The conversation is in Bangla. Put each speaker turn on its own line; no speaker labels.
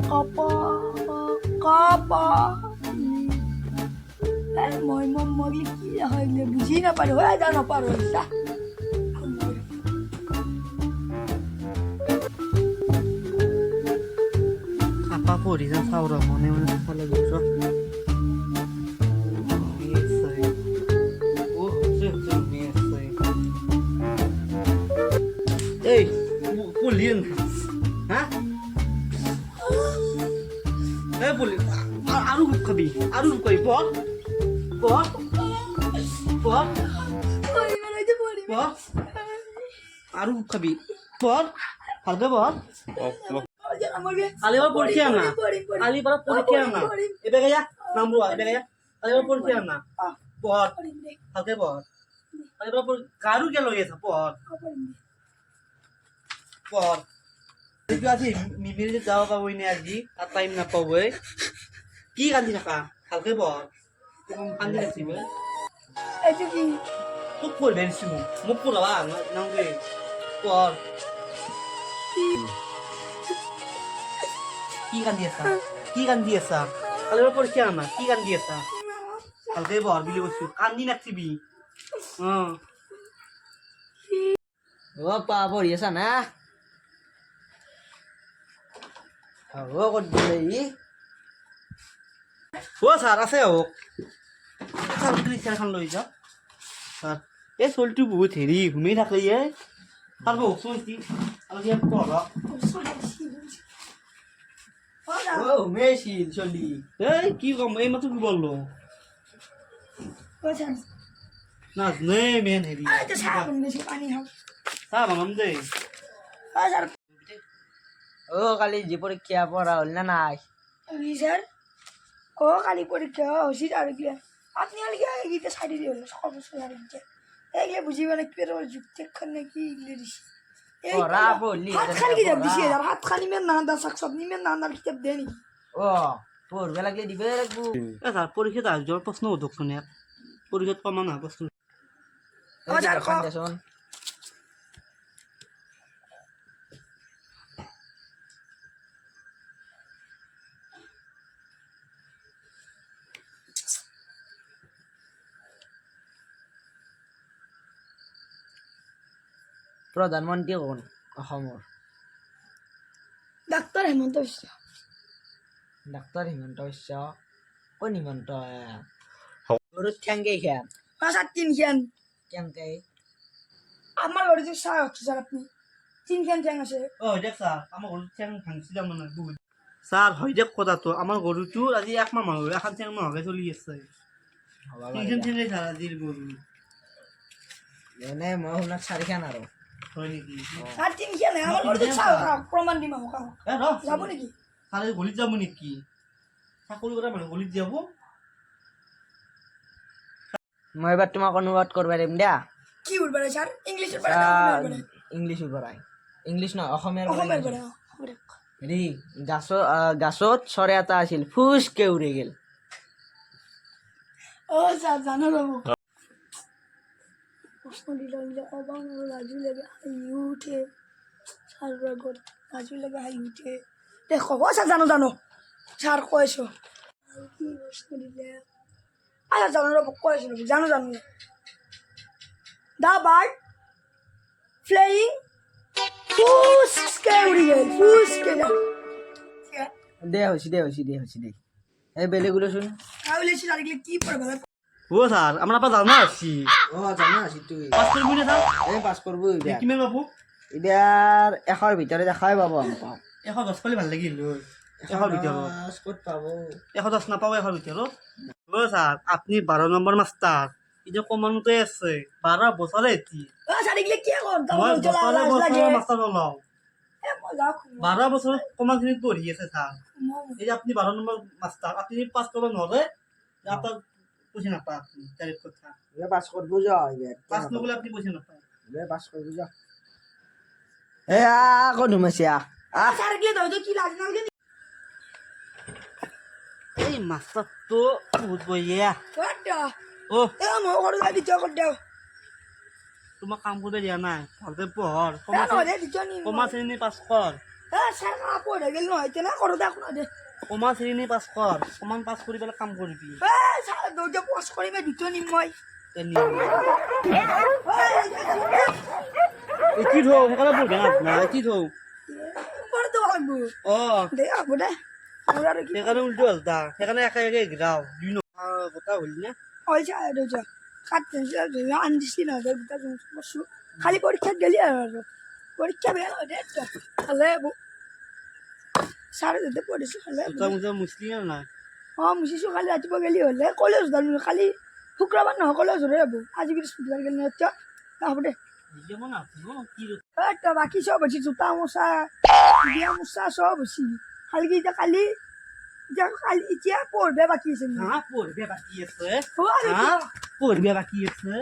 Apa apa মই মই কি হইলে বুঝি না পারি হয়ে যা না পারো যা
apa puri sa sauro mone mone sale buso এই পুলিন হ্যাঁ এই পুলি আরু খাবি পর
ওই মানে যে পড়ি
আরু খাবি পর হালকা পর আলিবার পরীক্ষা না আলিবার পরীক্ষা না এবে গয়া নামবো এবে গয়া আলিবার পরীক্ষা না পর হালকা পর আলিবার পর কারু কে লইছে পর এই আজি মিমিল যে যাও পাবই না আজি আর টাইম না পাবই কি কান্দি থাকা হালকা পর কান্দি রাখছিবে
এই যে কি
তুই পড় বেনছি মুখ পুরাবা নাঙ্গে পর কি কান্দি আছা কালিবার পরীক্ষা না কি কান্দি আছা হালকা পর বিলি বসু কান্দি নাকছিবি
ও পা পড়ি আছা না ও কত দিলে
ও স্যার আছে হোক স্যার তুমি চেয়ারখন লৈ যাও স্যার এই চলটো বহুত হেৰি ঘুমি থাকে ইয়ে তাৰ বহুত চলছি আৰু ইয়াত পঢ়
ও মেশিন চলি
এই কি কম এই মাত্ৰ কি বললো
বুঝছেন
না নে মেন হেৰি
এটা সাবন বেশি পানি হবে
চাহ বানাম দে
স্যার
ও কালি যে পরীক্ষা পড়া হল না নাই
স্যার ও কালি পরীক্ষা হসি আর কি আপনি আর কি গিতে সাইডে দিও সব বছর আর কি এগুলো বুঝিবে না কি রোজ যুক্তি খানে কি ইংলিশ
পড়া বললি
হাত খালি কি যাব দিছি আর হাত খালি মেন না দা সাকসব নি মেন না কিতাব দেনি
ও পড়বে লাগলে দিবে লাগবো
এ স্যার পৰীক্ষাত আজৰ প্ৰশ্ন উদক শুনে পৰীক্ষাত কমা না প্ৰশ্ন
শোন প্রধানমন্ত্রী কোন অসমৰ
ডাক্তার হেমন্ত বিশ্ব
ডাক্তার হিমন্ত বিশ্ব কোন হিমন্ত গরুর ঠ্যাঙ্গে খেয়াল
পাঁচ তিন খান
কেমকে
আমার ঘরে যে সার হচ্ছে স্যার আপনি তিন খান চ্যাং আছে
ও দেখ স্যার আমার গরু চ্যাং ভাঙছিলাম মানে বহুত স্যার হয় দেখ কথাটো আমার গরুটো আজি এক মাহ হল এখন চ্যাং মাহকে চলি আছে তিনখান চ্যাং স্যার আজিৰ গরু
এনে মই শুনাক চাৰিখান আৰু
হয় নেকি
আর তিন খান আমার ঘরে যে সার প্রমাণ দিম আমাকে
এ ৰ
যাবো নাকি
স্যার গলিত যাব নেকি চাকৰি কৰা মানে গলিত যাব
মই এবার তোমাক অনুবাদ করবে দিম দিয়া
কি বলবে স্যার ইংলিশের পড়া
ইংলিশ পড়াই ইংলিশ নয় অসমের
অসমের পড়া
হেৰি গাছত চৰে এটা আছিল ফুচকে উৰি গেল
ও স্যার জানো রবো প্রশ্ন দিল অবাং রাজু লেগে হাই উঠে স্যার গর রাজু লেগে হাই উঠে দেখো ও স্যার জানো স্যার কয়েছো কি প্রশ্ন দিলে আচ্ছা জানো রবো কয়েছো জানো দা বার্ড ফ্লাইং ফুসকে উড়ি গেল ফুসকে
দে হইছি দে এই বেলেগুলো শুন
তাহলে সে আর কি পড়বে
ও স্যার আমরা আবার জানা আছি
ও জানা আছি তুই
পাস করবি না স্যার
এই পাস করবো
কিমান পাবো
এটার এশৰ ভিতরে দেখাই পাবো আমি
110 পালে ভাল লাগিল এশৰ ভিতৰত
ক'ত পাবো
110 নাপাব এশৰ ভিতৰত ও স্যার আপনি 12 নম্বৰ মাস্টার এটা কমানোতে আছে 12 বছৰে এটি
ও স্যার এগুলো কি এখন
মই
তাহলে
বছৰে মাস্টার হলাম
এ মজা
12 বছর কমাখিনি পঢ়ি আছে স্যার এই যে আপনি 12 নম্বৰ মাস্টার আপনি পাস করব নরে আপনার পয়সা না পায় আপনি ডাইরেক্ট কথা
এবার পাস করবো যা
পাস নগলে আপনি পয়সা না পায়
এবার পাস করবো যা এ কোন হুমাইছিয়া
স্যার এগুলো দাও তো কি লাজ না লাগে
এই মাস্টার তো বহুত বইয়া
কটা
ও
এ মো ঘরে যাই দিছ কটা
তোমাক কাম করতে দিয়া নাই ভালকে পঢ়
এ রে দিছ নি
কমা শ্রেণী পাস কর
স্যার পড়ে গেল হয়তো না করো দেখো না দে
কমা শ্ৰেণী পাছ কৰ সমান পাছ কৰি পেলাই কাম কৰিবি
স্যার দৌড়ে পোষ করিবে দুটো নিম মই
তে নিয়ম। এটি থৌ সেইকাৰণে বঢ়িয়া নাজনা এটি থৌ
পরে তো লাগবো
অঁ
দে আবো দে আমার আর কি
সেইকাৰণে উল্টো হলতা সেইকাৰণে একে একে ঘিৰাও দুই কথা হলি না
ওই স্যার দৌড়া কাটতে আনদিছি না দে দুটা বসু খালি পরীক্ষা গেলি আর পরীক্ষা বের হয় দে তো তাহলে স্যার যদি পড়েছি হলে
জোতা মোজা মুছলি না নাই
মুছিছো খালি রাতিপুৱা গেলি হলে কলেজ যাবি খালি শুক্ৰবাৰ নহয় কলেজ হলে যাব আজি বৃহস্পতিবাৰ গেলি না হ'ব দে
যাব না কি
তো বাকী সব হচ্ছে জোতা মোচা দিয়া মোচা সব হচ্ছে খালি কি এতিয়া পঢ়বে বাকী আছে
হা পঢ়বে বাকী আছে
হ'ব আৰু
হা পঢ়বে বাকী আছে